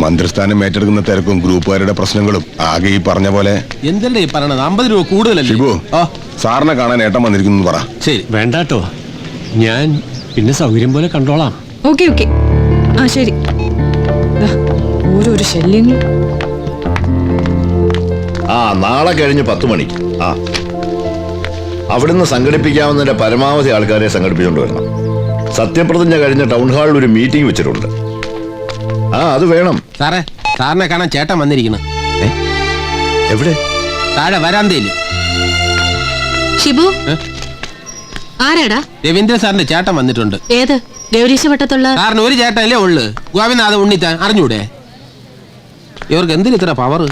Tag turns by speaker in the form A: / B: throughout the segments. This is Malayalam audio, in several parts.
A: മന്ത്രിസ്ഥാനം ഏറ്റെടുക്കുന്ന തിരക്കും ഗ്രൂപ്പുകാരുടെ പ്രശ്നങ്ങളും ആകെ ഈ പറഞ്ഞ പോലെ.
B: എന്തല്ലേ ഈ പറയണത്? 50 രൂപ കൂടുതലല്ലേ?
A: ഷിബു, സാറിനെ കാണാൻ ഏട്ടൻ വന്നിരിക്കുന്നു പറ.
B: ശരി,
C: വേണ്ടാട്ടോ, ഞാൻ പിന്നെ സൗകര്യം പോലെ കണ്ടോളാം.
D: ഓക്കെ ഓക്കെ, ആ ശരി. ഓരോരോ ശല്യങ്ങൾ.
E: നാളെ കഴിഞ്ഞ് 10 മണിക്ക് അവിടുന്ന് സംഘടിപ്പിക്കാവുന്നതിന്റെ പരമാവധി ആൾക്കാരെ സംഘടിപ്പിച്ചുകൊണ്ട് വരണം. സത്യപ്രതിജ്ഞ കഴിഞ്ഞ ടൗൺ ഹാളിൽ ഒരു മീറ്റിംഗ് വെച്ചിട്ടുണ്ട്. അത് വേണം.
B: സാറേ, സാറിനെ കാണാൻ ചേട്ടൻ വന്നിരിക്കുന്നു.
E: എവിടെ?
B: താഴെ വരാന്തയില്.
F: ഷിബു, ആരാടാ?
B: രവീന്ദ്രൻ സാറിന്റെ ചേട്ടൻ വന്നിട്ടുണ്ട്.
F: ഏത് ഗൗരീശവട്ടത്തുള്ള?
B: സാറിന് ഒരു ചേട്ടനല്ലേ ഉള്ളു, ഗോവിനാഥ ഉണ്ണിത്താൻ. അറിഞ്ഞൂടെ? ഇവർക്ക് എന്തിന് ഇത്ര പവർ?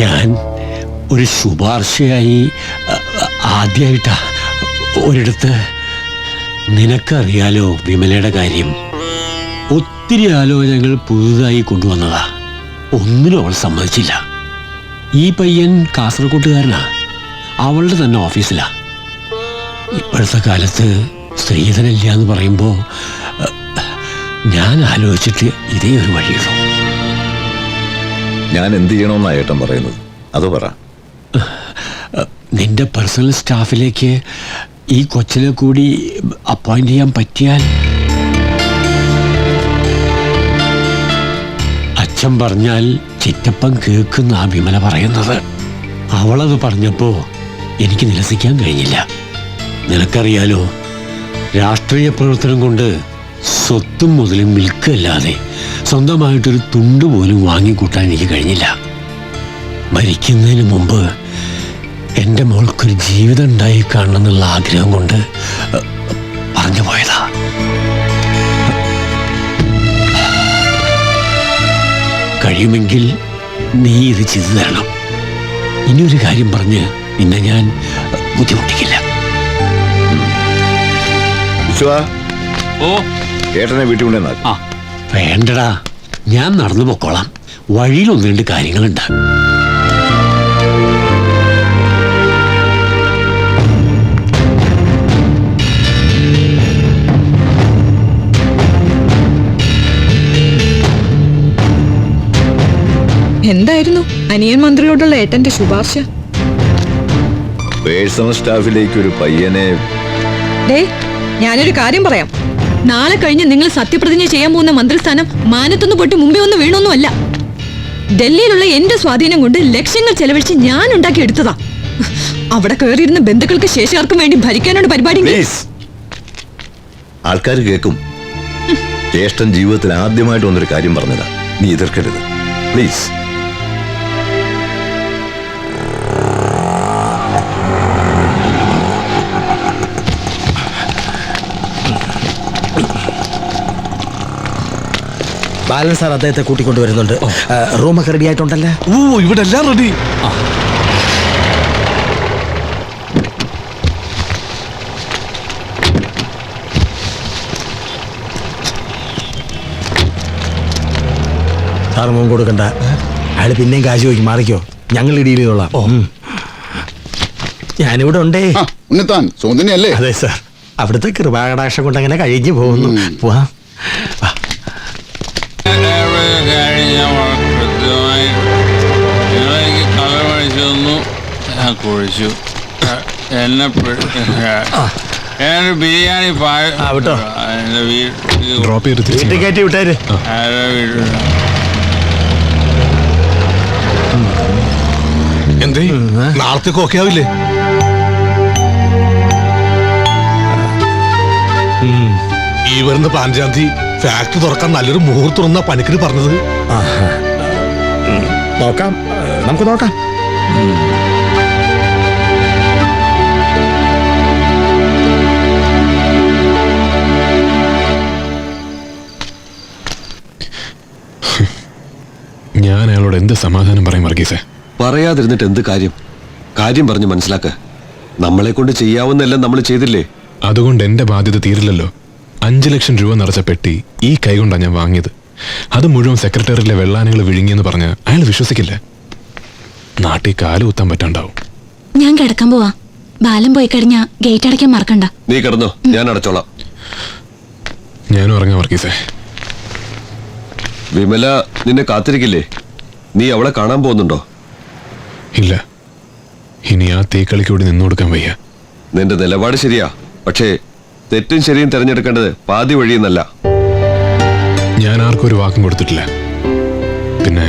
C: ഞാൻ ഒരു ശുപാർശയായി ആദ്യമായിട്ടാ ഒരിടത്ത്. നിനക്കറിയാലോ വിമലയുടെ കാര്യം. ഒത്തിരി ആലോചനകൾ പുതുതായി കൊണ്ടുവന്നതാ. ഒന്നിനും അവൾ സമ്മതിച്ചില്ല. ഈ പയ്യൻ കാസർഗോട്ടുകാരനാ, അവളുടെ തന്നെ ഓഫീസിലാ. ഇപ്പോഴത്തെ കാലത്ത് സ്ത്രീധനില്ല എന്ന് പറയുമ്പോൾ ഞാൻ ആലോചിച്ചിട്ട് ഇതേ ഒരു വഴിയുള്ളൂ.
E: ഞാൻ എന്ത് ചെയ്യണമെന്നാ ഏട്ടൻ പറയുന്നത്? അത് പറ.
C: നിന്റെ പേഴ്സണൽ സ്റ്റാഫിലേക്ക് ഈ കൊച്ചിനെ കൂടി അപ്പോയിന്റ് ചെയ്യാൻ പറ്റിയാൽ. അച്ഛൻ പറഞ്ഞാൽ ചിറ്റപ്പൻ കേൾക്കുന്ന ആ വിമല പറയുന്നത്. അവളത് പറഞ്ഞപ്പോ എനിക്ക് നിരസിക്കാൻ കഴിഞ്ഞില്ല. നിനക്കറിയാലോ, രാഷ്ട്രീയ പ്രവർത്തനം കൊണ്ട് സ്വത്തും മുതലും വിൽക്കല്ലാതെ സ്വന്തമായിട്ടൊരു തുണ്ട് പോലും വാങ്ങിക്കൂട്ടാൻ എനിക്ക് കഴിഞ്ഞില്ല. മരിക്കുന്നതിന് മുമ്പ് എൻ്റെ മോൾക്കൊരു ജീവിതം ഉണ്ടായി കാണണമെന്നുള്ള ആഗ്രഹം കൊണ്ട് പറഞ്ഞു പോയതാ. കഴിയുമെങ്കിൽ നീ ഇത് ചെയ്തു തരണം. ഇനിയൊരു കാര്യം പറഞ്ഞ് നിന്നെ ഞാൻ ബുദ്ധിമുട്ടിക്കില്ല.
E: ഏട്ടനെ വീട്ടിൽ കൊണ്ടുവന്നാൽ.
C: വേണ്ടടാ, ഞാൻ നടന്നു പൊക്കോളാം. വഴിയിൽ 1-2 കാര്യങ്ങളുണ്ട്.
D: എന്തായിരുന്നു അനിയൻ മന്ത്രിയോടുള്ള ഏട്ടന്റെ ശുപാർശ?
E: പേഴ്സണൽ സ്റ്റാഫിലേക്ക് ഒരു പയ്യനെ.
D: ഞാനൊരു കാര്യം പറയാം. നാളെ കഴിഞ്ഞ് നിങ്ങൾ സത്യപ്രതിജ്ഞ ചെയ്യാൻ പോകുന്ന മന്ത്രിസ്ഥാനം മാനത്തൊന്ന് പൊട്ടി മുമ്പേ ഒന്ന് വീണൊന്നുമല്ല. ഡൽഹിയിലുള്ള എന്റെ സ്വാധീനം കൊണ്ട് ലക്ഷങ്ങൾ ചെലവഴിച്ച് ഞാൻ ഉണ്ടാക്കി എടുത്തതാ. അവിടെ കയറിയിരുന്ന ബന്ധുക്കൾക്ക് ശേഷിയാർക്കും വേണ്ടി ഭരിക്കാനുള്ള പരിപാടി.
E: ആൾക്കാർ കേൾക്കും. ജ്യേഷ്ഠൻ ജീവിതത്തിൽ ആദ്യമായിട്ട് വന്നൊരു കാര്യം പറഞ്ഞതാ. നീ എതിർക്കരുത് പ്ലീസ്.
G: ബാലൻ സാർ അദ്ദേഹത്തെ കൂട്ടിക്കൊണ്ടുവരുന്നുണ്ട്. റൂമൊക്കെ റെഡി ആയിട്ടുണ്ടല്ലേ?
H: ഇവിടെ എല്ലാം റെഡി.
G: സാർ മോൻ കൊടുക്കണ്ട. അയാൾ പിന്നെയും കാശ് ചോദിക്കും. മാറിക്കോ, ഞങ്ങൾ ഡീൽ ചെയ്തോളാം. ഞാനിവിടെ ഉണ്ടേ.
A: സോദനയല്ലേ?
G: അതെ സാർ, അവിടുത്തെ കൃപാകടാക്ഷം കൊണ്ട് അങ്ങനെ കഴിഞ്ഞു പോകുന്നു. പോവാ.
I: കുഴിച്ചു എന്നെ ബിരിയാണി
G: വീട്ടിൽ കയറ്റി വിട്ടേര്.
H: എന്തേ നാളത്തേക്ക് ഓക്കെ ആവില്ലേ? ഈ വരുന്ന 15-ാം തീയതി ഫാക്ടറി തുറക്കാൻ നല്ലൊരു മുഹൂർത്തം പണിക്കര് പറഞ്ഞത്.
G: നോക്കാം, നമുക്ക് നോക്കാം.
H: ഞാൻ അയാളോട് എന്ത് സമാധാനം പറയും വർഗീസേ?
J: പറയാതിരുന്നിട്ട് എന്ത് കാര്യം? കാര്യം പറഞ്ഞ് മനസ്സിലാക്ക. നമ്മളെ കൊണ്ട് ചെയ്യാവുന്നെല്ലാം നമ്മൾ ചെയ്തില്ലേ?
H: അതുകൊണ്ട് എന്റെ ബാധ്യത തീരില്ലല്ലോ. 5 ലക്ഷം രൂപ നിറച്ച പെട്ടി ഈ കൈകൊണ്ടാണ് ഞാൻ വാങ്ങിയത്. അത് മുഴുവൻ സെക്രട്ടറിയിലെ വെള്ളാനകൾ വിഴുങ്ങിയെന്ന് പറഞ്ഞ് അയാൾ വിശ്വസിക്കില്ല. നാട്ടിൽ കാല് കുത്താൻ പറ്റാണ്ടാവും.
F: ഞാൻ കിടക്കാൻ പോവാ. ബാലം പോയി കഴിഞ്ഞാ ഗേറ്റ് അടയ്ക്കാൻ മറക്കണ്ട.
J: നീ കിടന്നോ, ഞാൻ അടച്ചോളാം.
H: ഞാനും ഇറങ്ങാം വർഗീസേ.
J: വിമല നിന്നെ കാത്തിരിക്കില്ലേ? നീ അവളെ കാണാൻ പോകുന്നുണ്ടോ?
H: ഇല്ല, ഇനി ആ തീക്കളിക്ക് കൂടി നിന്നു കൊടുക്കാൻ വയ്യ.
J: നിന്റെ നിലപാട് ശരിയാ, പക്ഷേ തെറ്റും ശരിയും തിരഞ്ഞെടുക്കേണ്ടത് പാതി വഴിയെന്നല്ല.
H: ഞാൻ ആർക്കും ഒരു വാക്കും കൊടുത്തിട്ടില്ല. പിന്നെ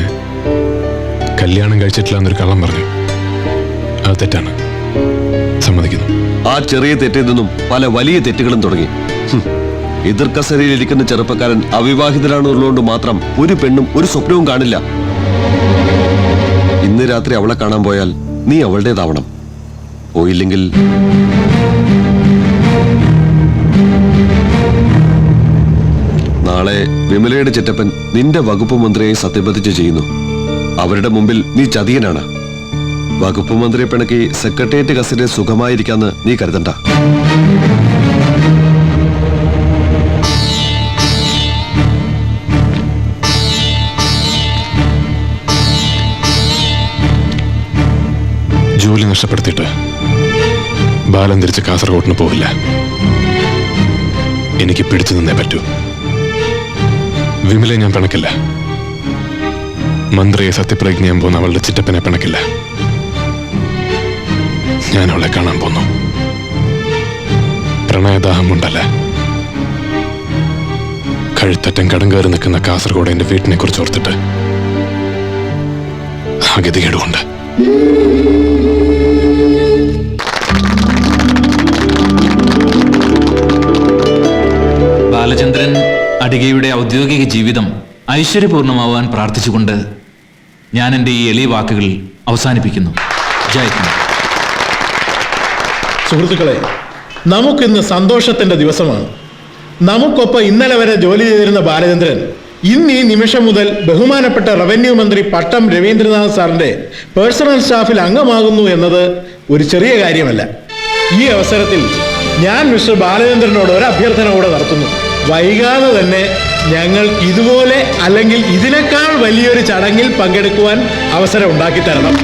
H: കല്യാണം കഴിച്ചിട്ടില്ല എന്നൊരു കള്ളം പറഞ്ഞു. അത് തെറ്റാണ്, സമ്മതിക്കുന്നു.
J: ആ ചെറിയ തെറ്റിൽ നിന്നും പല വലിയ തെറ്റുകളും തുടങ്ങി. എതിർക്കസരയിലിരിക്കുന്ന ചെറുപ്പക്കാരൻ അവിവാഹിതരാണെന്നുള്ളതുകൊണ്ട് മാത്രം ഒരു പെണ്ണും ഒരു സ്വപ്നവും കാണില്ല. ഇന്ന് രാത്രി അവളെ കാണാൻ പോയാൽ നീ അവളുടേതാവണം. പോയില്ലെങ്കിൽ നാളെ വിമലയുടെ ചിറ്റപ്പൻ നിന്റെ വകുപ്പ് മന്ത്രിയെ സത്യപ്രതിജ്ഞ ചെയ്യുന്നു. അവരുടെ മുമ്പിൽ നീ ചതിയനാണ്. വകുപ്പ് മന്ത്രിയെ പിണക്കി സെക്രട്ടേറിയറ്റ് കസേര സുഖമായിരിക്കാന്ന് നീ കരുതണ്ട.
H: ജോലി നഷ്ടപ്പെടുത്തിയിട്ട് ബാലൻ തിരിച്ച് കാസർഗോഡിന് പോവില്ല. എനിക്ക് പിടിച്ചു നിന്നേ പറ്റൂ. വിമലെ ഞാൻ പിണക്കില്ല. മന്ത്രിയെ സത്യപ്രതിജ്ഞ ചെയ്യാൻ പോകുന്ന അവളുടെ ചിറ്റപ്പനെ പിണക്കില്ല. ഞാൻ അവളെ കാണാൻ പോന്നു. പ്രണയദാഹം കൊണ്ടല്ല, കഴുത്തറ്റം കടം കയറി നിൽക്കുന്ന കാസർഗോഡ് എന്റെ വീട്ടിനെ കുറിച്ച് ഓർത്തിട്ട് ആ ഗതികേടുകൊണ്ട്.
I: ബാലചന്ദ്രൻ അടികയുടെ ഔദ്യോഗിക ജീവിതം ഐശ്വര്യപൂർണമാവാൻ പ്രാർത്ഥിച്ചുകൊണ്ട് ഞാൻ എൻ്റെ ഈ എളിയ വാക്കുകൾ അവസാനിപ്പിക്കുന്നു. ജയ് ഹിന്ദ്.
K: സുഹൃത്തുക്കളെ, നമുക്കിന്ന് സന്തോഷത്തിന്റെ ദിവസമാണ്. നമുക്കൊപ്പം ഇന്നലെ വരെ ജോലി ചെയ്തിരുന്ന ബാലചന്ദ്രൻ ഇന്ന് ഈ നിമിഷം മുതൽ ബഹുമാനപ്പെട്ട റവന്യൂ മന്ത്രി പട്ടം രവീന്ദ്രനാഥ് സാറിന്റെ പേഴ്സണൽ സ്റ്റാഫിൽ അംഗമാകുന്നു എന്നത് ഒരു ചെറിയ കാര്യമല്ല. ഈ അവസരത്തിൽ ഞാൻ മിസ്റ്റർ ബാലചന്ദ്രനോട് ഒരു അഭ്യർത്ഥന കൂടെ നടത്തുന്നു. വൈകാതെ തന്നെ ഞങ്ങൾ ഇതുപോലെ അല്ലെങ്കിൽ ഇതിനേക്കാൾ വലിയൊരു ചടങ്ങിൽ പങ്കെടുക്കുവാൻ അവസരം ഉണ്ടാക്കി തരണം.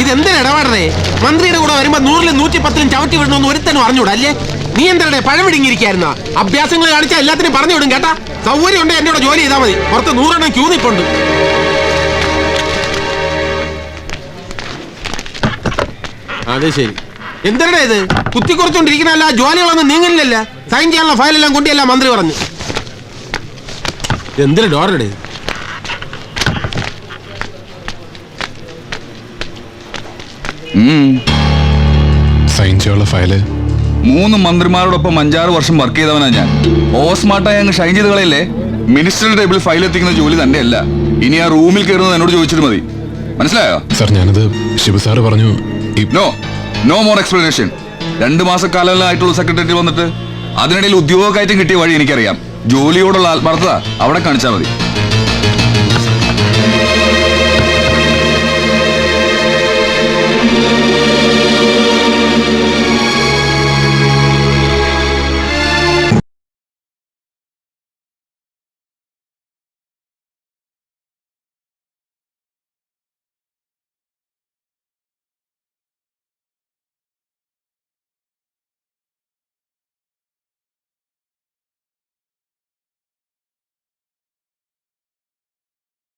B: ഇതെന്തിനാ ഇടപാടേ? മന്ത്രിയുടെ കൂടെ വരുമ്പോ 100-ലും 110-ലും ചവിട്ടി വിടണമെന്ന് ഒരുത്തനും അറിഞ്ഞൂടാ അല്ലേ? നീ എന്താ പഴം വിടുങ്ങിയിരിക്കായിരുന്ന? അഭ്യാസങ്ങൾ കാണിച്ചാൽ എല്ലാത്തിനും പറഞ്ഞു വിടും കേട്ടാ. സൗകര്യം ഉണ്ട് എന്നോട് ജോലി ചെയ്താൽ മതി. പുറത്ത് 100 എണ്ണം ക്യൂ നിൽപ്പുണ്ട്. അത് ശരി, എന്തിനാ ഇത് കുത്തിക്കുറച്ചോണ്ടിരിക്കണല്ല? ജോലികളൊന്നും നീങ്ങലില്ലല്ല. സൈൻ ചെയ്യാനുള്ള ഫയലെല്ലാം കൊണ്ടിയല്ല മന്ത്രി പറഞ്ഞു. എന്തിനാ ഡോറിടെ?
H: സൈൻ ചെയ്യാനുള്ള ഫയല്
I: 3 മന്ത്രിമാരോടൊപ്പം 5-6 വർഷം വർക്ക് ചെയ്തവനാ ഞാൻ. ഓസ്മാർട്ടായി അങ്ങ് ഷൈൻ ചെയ്ത് കളയല്ലേ. മിനിസ്റ്ററുടെ ടേബിൾ ഫയൽ എത്തിക്കുന്ന ജോലി തന്നെ അല്ല. ഇനി ആ റൂമിൽ കയറുന്നത് എന്നോട് ചോദിച്ചിട്ട് മതി. മനസ്സിലായോ?
H: സർ, ഞാനത് ശിവ സാറ് പറഞ്ഞു.
I: No more explanation. 2 മാസക്കാലമായിട്ടുള്ള സെക്രട്ടറി വന്നിട്ട് അതിനിടയിൽ ഉദ്യോഗ കയറ്റം കിട്ടിയ വഴി എനിക്കറിയാം. ജോലിയോടുള്ള ആത്മാർത്ഥത അവിടെ കാണിച്ചാൽ മതി.